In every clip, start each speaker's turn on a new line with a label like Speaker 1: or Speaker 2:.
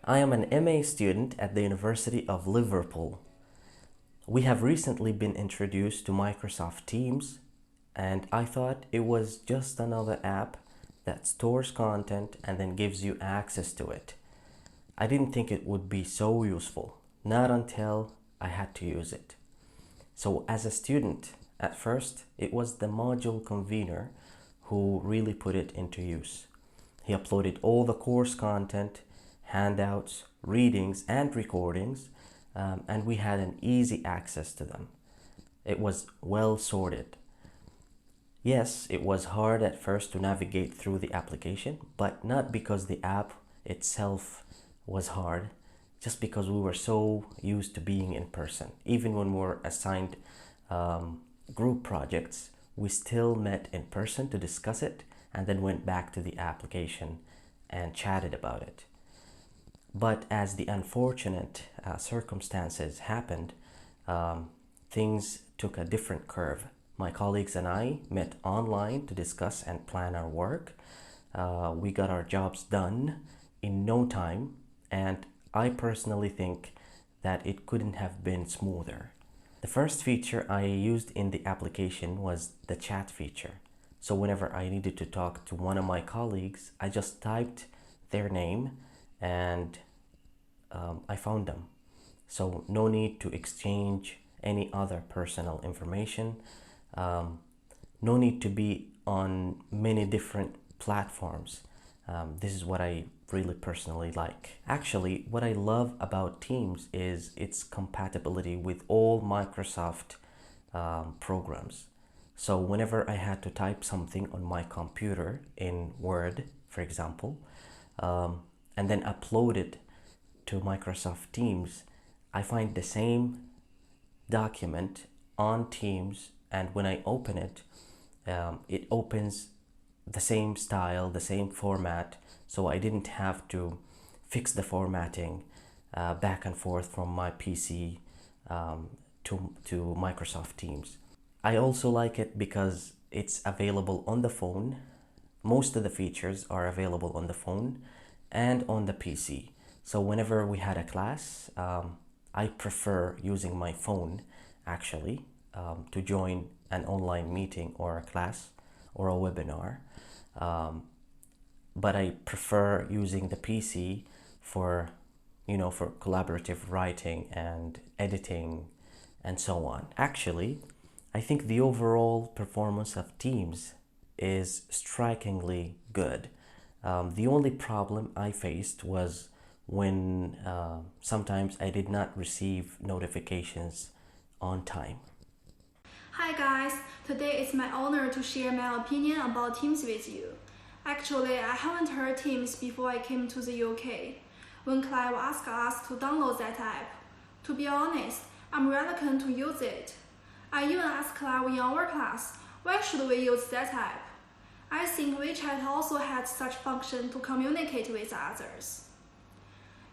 Speaker 1: I am an MA student at the University of Liverpool. We have recently been introduced to Microsoft Teams, and I thought it was just another app that stores content and then gives you access to it. I didn't think it would be so useful, not until I had to use it. So as a student, at first, it was the module convener who really put it into use. He uploaded all the course content, handouts, readings, and recordings, and we had an easy access to them. It was well sorted. Yes, it was hard at first to navigate through the application, but not because the app itself was hard, just because we were so used to being in person. Even when we were assigned group projects, we still met in person to discuss it and then went back to the application and chatted about it. But as the unfortunate circumstances happened, things took a different curve. My colleagues and I met online to discuss and plan our work. We got our jobs done in no time, and I personally think that it couldn't have been smoother. The first feature I used in the application was the chat feature. So whenever I needed to talk to one of my colleagues, I just typed their name and I found them. So no need to exchange any other personal information. No need to be on many different platforms. This is what I really personally like. Actually, what I love about Teams is its compatibility with all Microsoft programs. So whenever I had to type something on my computer in Word, for example, and then upload it to Microsoft Teams, I find the same document on Teams, and when I open it, it opens the same style, the same format, so I didn't have to fix the formatting back and forth from my PC to Microsoft Teams. I also like it because it's available on the phone. Most of the features are available on the phone and on the PC. So whenever we had a class, I prefer using my phone actually to join an online meeting or a class or a webinar. But I prefer using the PC for collaborative writing and editing and so on. Actually, I think the overall performance of Teams is strikingly good. The only problem I faced was when sometimes I did not receive notifications on time.
Speaker 2: Hi guys, today it's my honor to share my opinion about Teams with you. Actually, I haven't heard Teams before I came to the UK, when Clive asked us to download that app. To be honest, I'm reluctant to use it. I even asked Clive in our class, why should we use that app? I think WeChat also had such function to communicate with others.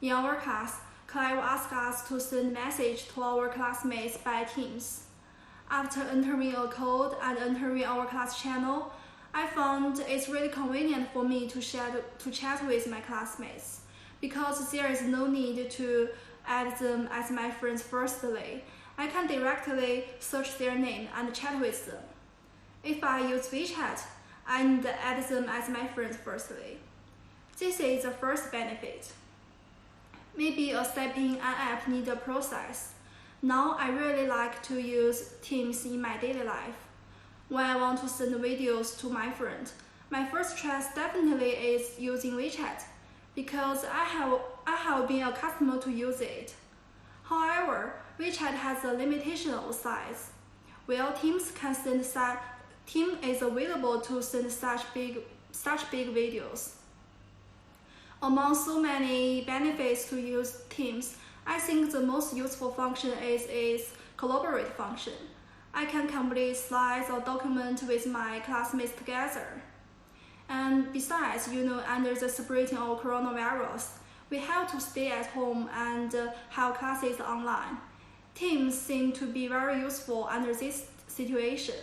Speaker 2: In our class, Clive asked us to send message to our classmates by Teams. After entering a code and entering our class channel, I found it's really convenient for me to chat with my classmates because there is no need to add them as my friends firstly. I can directly search their name and chat with them. If I use WeChat, I need to add them as my friends firstly. This is the first benefit. Maybe accepting an app needs a process. Now I really like to use Teams in my daily life. When I want to send videos to my friend, my first choice definitely is using WeChat because I have been accustomed to use it. However, WeChat has a limitation of size. While Teams is available to send such big videos. Among so many benefits to use Teams, I think the most useful function is its collaborate function. I can complete slides or documents with my classmates together. And besides, under the spreading of coronavirus, we have to stay at home and have classes online. Teams seem to be very useful under this situation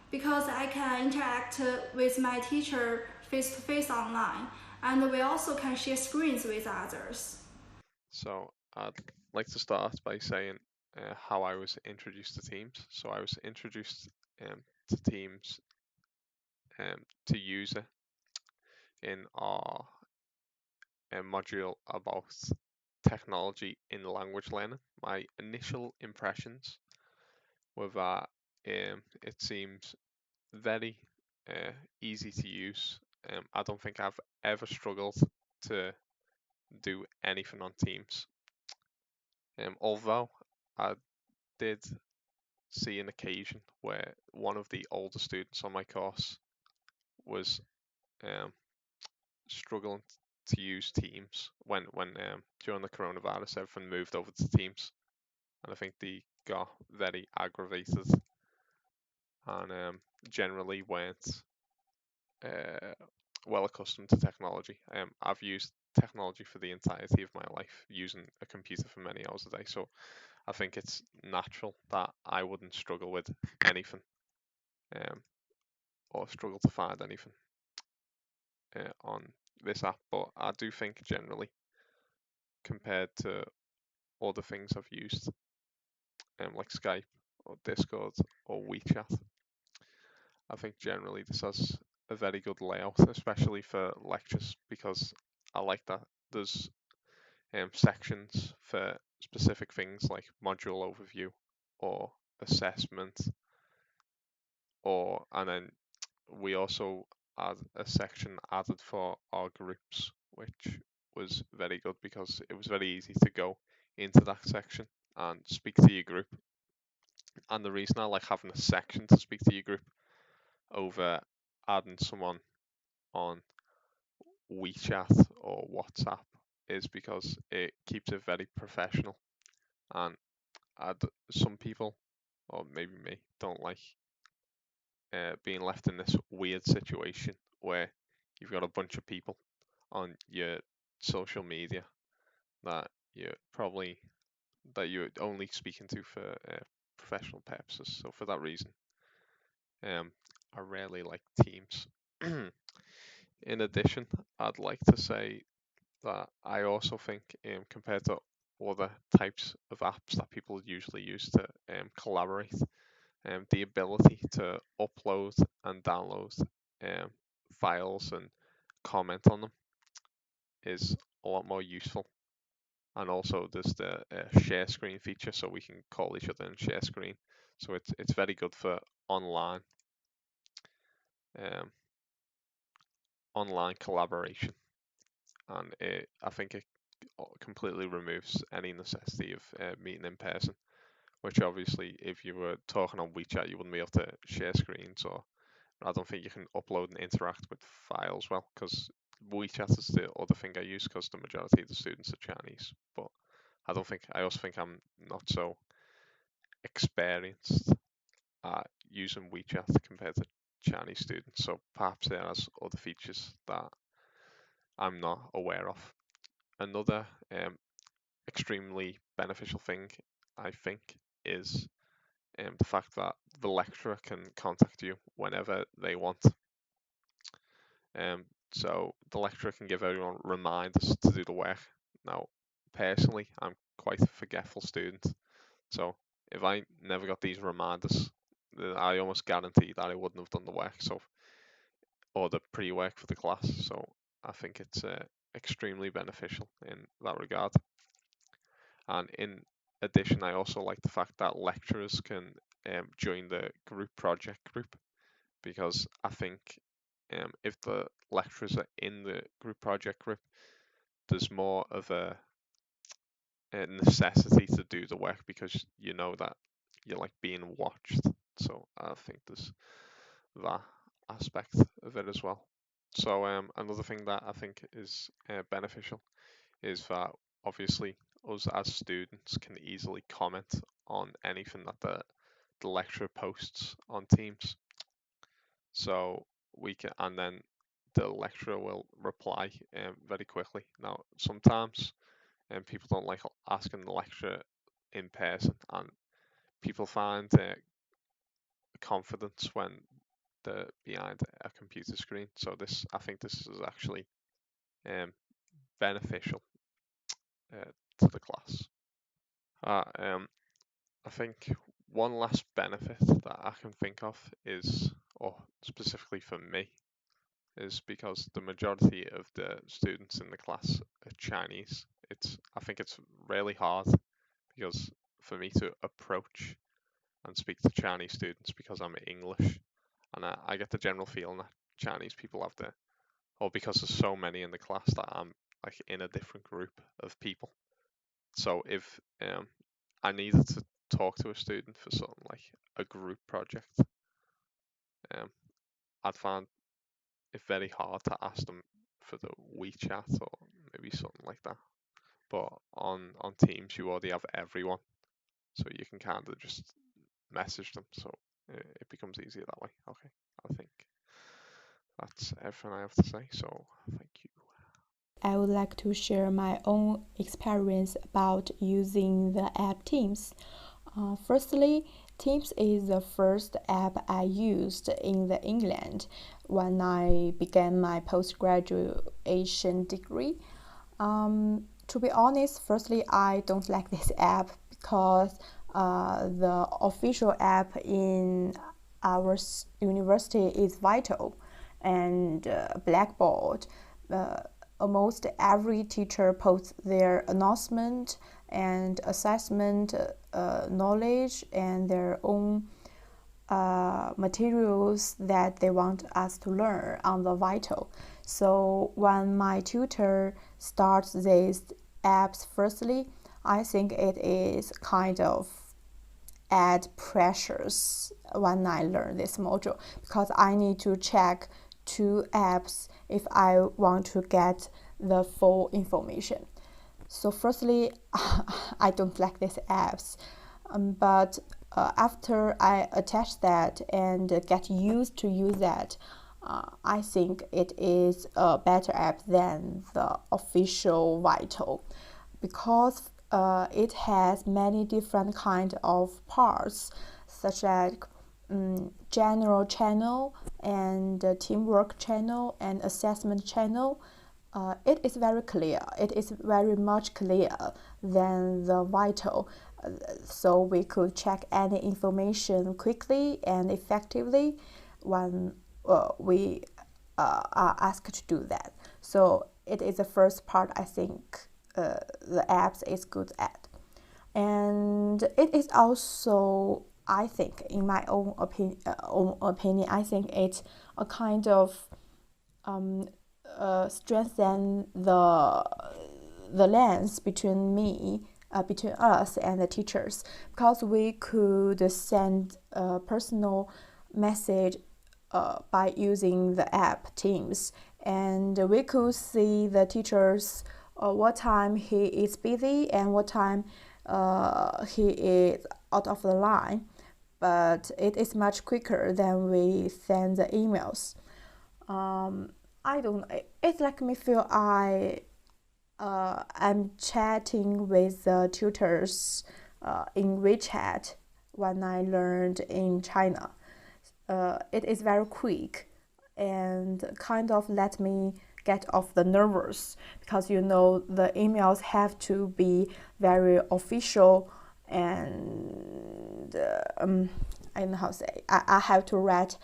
Speaker 2: because I can interact with my teacher face-to-face online, and we also can share screens with others.
Speaker 3: So I'd like to start by saying how I was introduced to Teams. So I was introduced to Teams to use it in our module about technology in language learning. My initial impressions were that it seems very easy to use. I don't think I've ever struggled to do anything on Teams. Although I did see an occasion where one of the older students on my course was um, struggling to use Teams when during the coronavirus everything moved over to Teams, and I think they got very aggravated and generally weren't uh, well accustomed to technology. I've used technology for the entirety of my life, using a computer for many hours a day, so I think it's natural that I wouldn't struggle with anything um, or struggle to find anything on this app. But I do think generally, compared to other things I've used, like Skype or Discord or WeChat, I think generally this has a very good layout, especially for lectures, because I like that there's sections for specific things like module overview or assessment, and then we also had a section added for our groups, which was very good because it was very easy to go into that section and speak to your group. And the reason I like having a section to speak to your group over adding someone on WeChat or WhatsApp is because it keeps it very professional. And some people, or maybe me, don't like being left in this weird situation where you've got a bunch of people on your social media that you're probably that you're only speaking to for professional purposes. So for that reason, um, I rarely like Teams. In addition, I'd like to say that I also think, compared to other types of apps that people usually use to collaborate, the ability to upload and download um, files and comment on them is a lot more useful. And also, there's the share screen feature, so we can call each other and share screen. So it's very good for online um, online collaboration, and I think it completely removes any necessity of meeting in person. Which obviously, if you were talking on WeChat, you wouldn't be able to share screens, or I don't think you can upload and interact with files well, because WeChat is the other thing I use because the majority of the students are Chinese. But I also think I'm not so experienced at using WeChat compared to Chinese students. So perhaps it has other features that I'm not aware of. Another extremely beneficial thing, I think, is the fact that the lecturer can contact you whenever they want. So the lecturer can give everyone reminders to do the work. Now, personally, I'm quite a forgetful student, so if I never got these reminders, then I almost guarantee that I wouldn't have done the work, or the pre-work for the class. So I think it's extremely beneficial in that regard. And in addition, I also like the fact that lecturers can join the group project group, because I think if the lecturers are in the group project group, there's more of a necessity to do the work because you know that you're like being watched. So I think there's that aspect of it as well. So another thing that I think is beneficial is that obviously us as students can easily comment on anything that the lecturer posts on Teams. So we can, and then the lecturer will reply very quickly. Now, sometimes people don't like asking the lecturer in person, and people find confidence when they're behind a computer screen. So I think this is actually um, beneficial to the class. I think one last benefit that I can think of is, or specifically for me, is because the majority of the students in the class are Chinese. I think it's really hard because for me to approach and speak to Chinese students because I'm English, and I get the general feeling that Chinese people have or because there's so many in the class that I'm like in a different group of people. So if I needed to talk to a student for something like a group project, I'd find it very hard to ask them for the WeChat or maybe something like that. But on Teams, you already have everyone, so you can kind of just message them. So it becomes easier that way. Okay, I think that's everything I have to say. So thank you.
Speaker 4: I would like to share my own experience about using the app Teams. Firstly, Teams is the first app I used in England when I began my post-graduation degree. To be honest, firstly, I don't like this app because the official app in our university is Vital and Blackboard. Almost every teacher posts their announcement and assessment knowledge and their own materials that they want us to learn on the Vital. So when my tutor starts these apps, firstly, I think it is kind of add pressures when I learn this module because I need to check 2 apps if I want to get the full information. So firstly, I don't like these apps, but after I attach that and get used to use that, I think it is a better app than the official Vital because it has many different kind of parts such as general channel and teamwork channel and assessment channel. It is very clear. It is very much clearer than the Vital, so we could check any information quickly and effectively when we are asked to do that. So it is the first part I think the apps is good at, and it is also, I think, in my own opinion, I think it's a kind of strengthen the lens between us and the teachers, because we could send a personal message by using the app Teams, and we could see the teachers what time he is busy and what time he is out of the line. But it is much quicker than we send the emails. I don't. It's like me feel I'm chatting with the tutors in WeChat when I learned in China. It is very quick and kind of let me get off the nervous, because you know the emails have to be very official and I don't know how to say. I have to write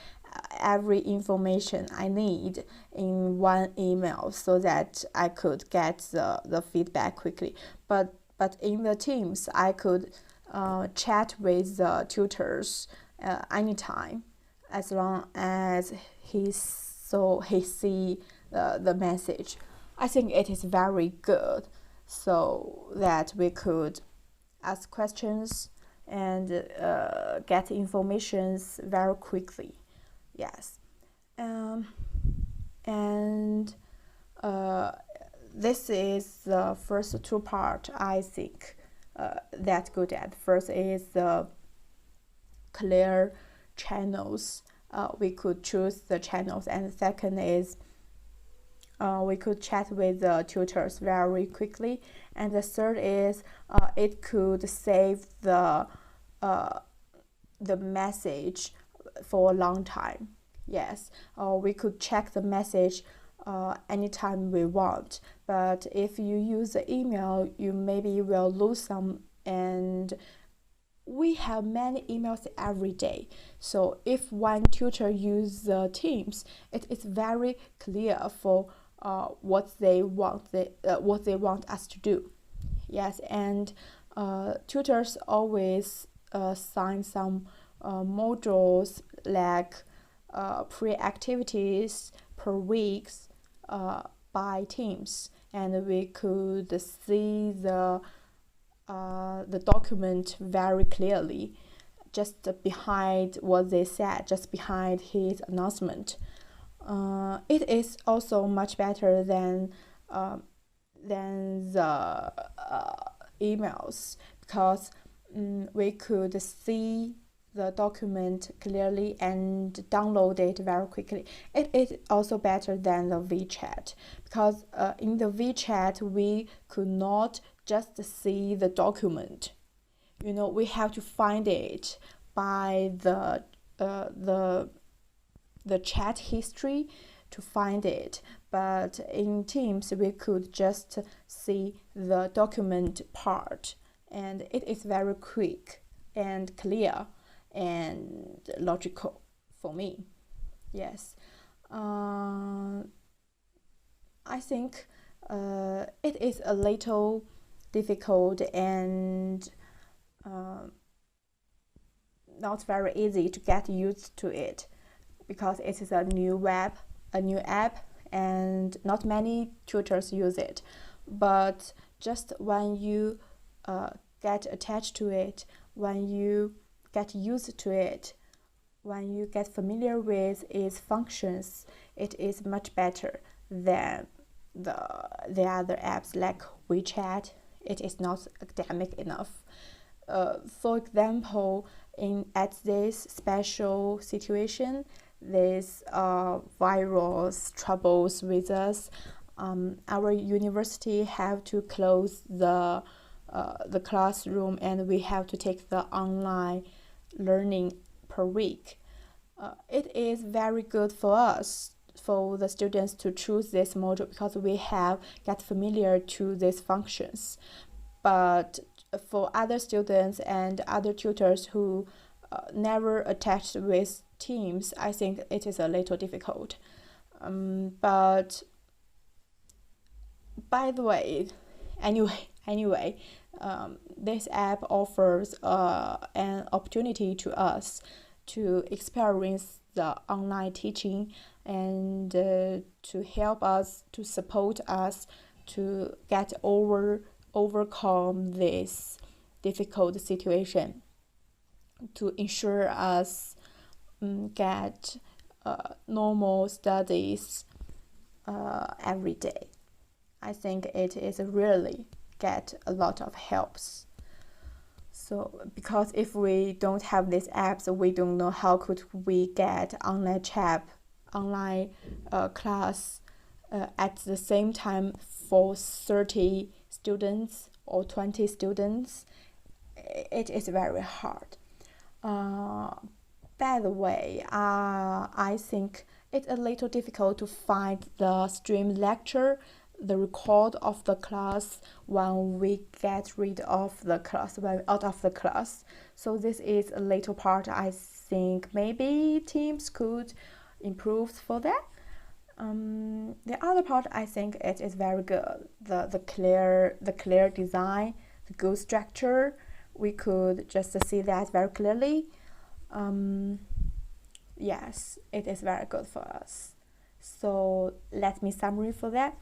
Speaker 4: every information I need in one email so that I could get the feedback quickly. But in the Teams, I could chat with the tutors anytime, as long as he see the message. I think it is very good, so that we could ask questions and get informations very quickly. Yes, and this is the first 2 part I think that good at. First is the clear channels. We could choose the channels, and the second is we could chat with the tutors very quickly, and the third is it could save the message for a long time. Yes, we could check the message anytime we want. But if you use the email, you maybe will lose some, and we have many emails every day. So if one tutor uses the Teams, it is very clear for what they want us to do. Yes, and tutors always assign some modules like pre-activities per week by teams, and we could see the document very clearly, just behind what they said, just behind his announcement. It is also much better than the emails, because we could see the document clearly and download it very quickly. It is also better than the WeChat, because in the WeChat we could not just see the document. We have to find it by the chat history to find it. But in Teams we could just see the document part, and it is very quick and clear and logical for me. Yes. I think it is a little difficult and not very easy to get used to it, because it is a new app, and not many tutors use it. But just when you get attached to it, when you get used to it, when you get familiar with its functions, it is much better than the other apps like WeChat. It is not academic enough. For example, at this special situation, this virus troubles with us, our university have to close the classroom, and we have to take the online learning per week. It is very good for us, for the students, to choose this module, because we have get familiar to these functions. But for other students and other tutors who never attached with Teams, I think it is a little difficult. But by the way, anyway, this app offers an opportunity to us to experience the online teaching, and to help us, to support us to overcome this difficult situation, to ensure us get normal studies every day. I think it is really get a lot of helps. So because if we don't have these apps, we don't know how could we get online class at the same time for 30 students or 20 students. It is very hard. By the way, I think it's a little difficult to find the stream lecture, the record of the class, when we get rid of the class, when we're out of the class. So this is a little part I think maybe Teams could improve for that. The other part, I think it is very good. The clear design, the good structure, we could just see that very clearly. Yes, it is very good for us. So let me summary for that.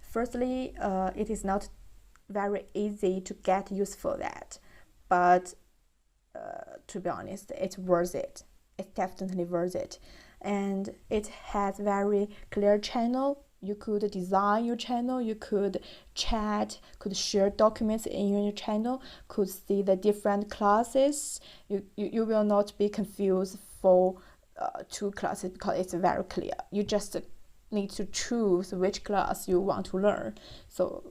Speaker 4: Firstly, it is not very easy to get used for that, but to be honest, it's worth it. It's definitely worth it. And it has very clear channel. You could design your channel, you could chat, could share documents in your channel, could see the different classes. You will not be confused for two classes, because it's very clear. You just need to choose which class you want to learn. So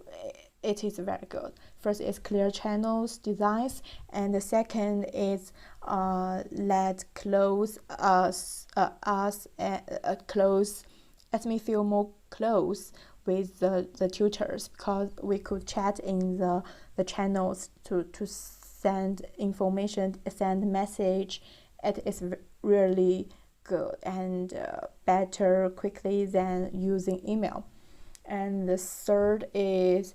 Speaker 4: it is very good. First is clear channels, designs, and the second is close lets me feel more close with the tutors, because we could chat in the channels to send information, send message. It is really good and better quickly than using email. And the third is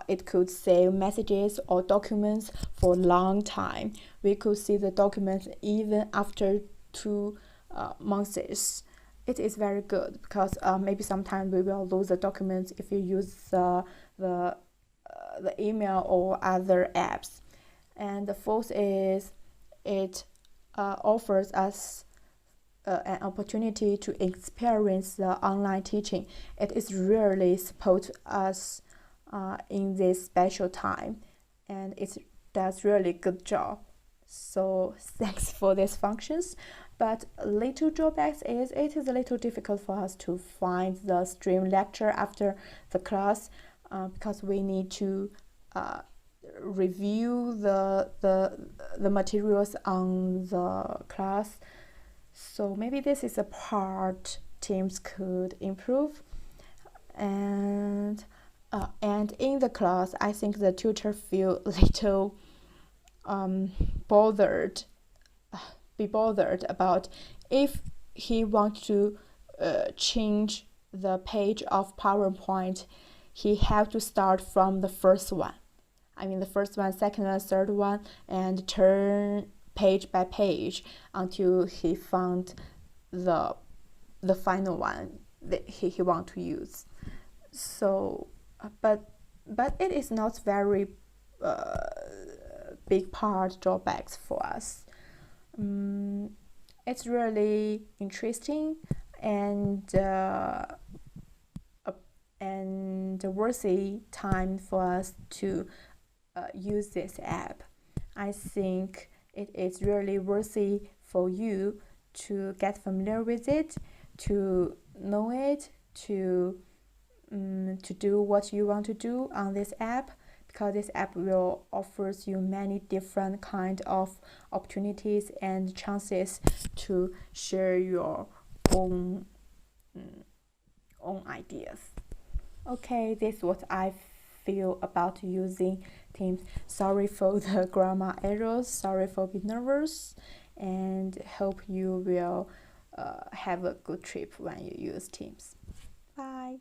Speaker 4: it could save messages or documents for a long time. We could see the documents even after 2 months. It is very good because maybe sometimes we will lose the documents if you use the email or other apps. And the fourth is it offers us an opportunity to experience the online teaching. It is really support us in this special time, and it does really good job. So thanks for these functions. But little drawbacks is it is a little difficult for us to find the stream lecture after the class because we need to review the materials on the class. So maybe this is a part teams could improve. And in the class, I think the tutor feel little bothered about if he wants to change the page of PowerPoint, he have to start from the first one. I mean the first one, second one, third one, and turn page by page until he found the final one that he want to use. So but it is not very big part drawbacks for us. It's really interesting and worthy time for us to use this app. I think it is really worthy for you to get familiar with it, to know it, to do what you want to do on this app, because this app will offers you many different kind of opportunities and chances to share your own ideas. Okay, this is what I feel about using Teams. Sorry for the grammar errors, sorry for being nervous, and hope you will have a good trip when you use Teams. Bye.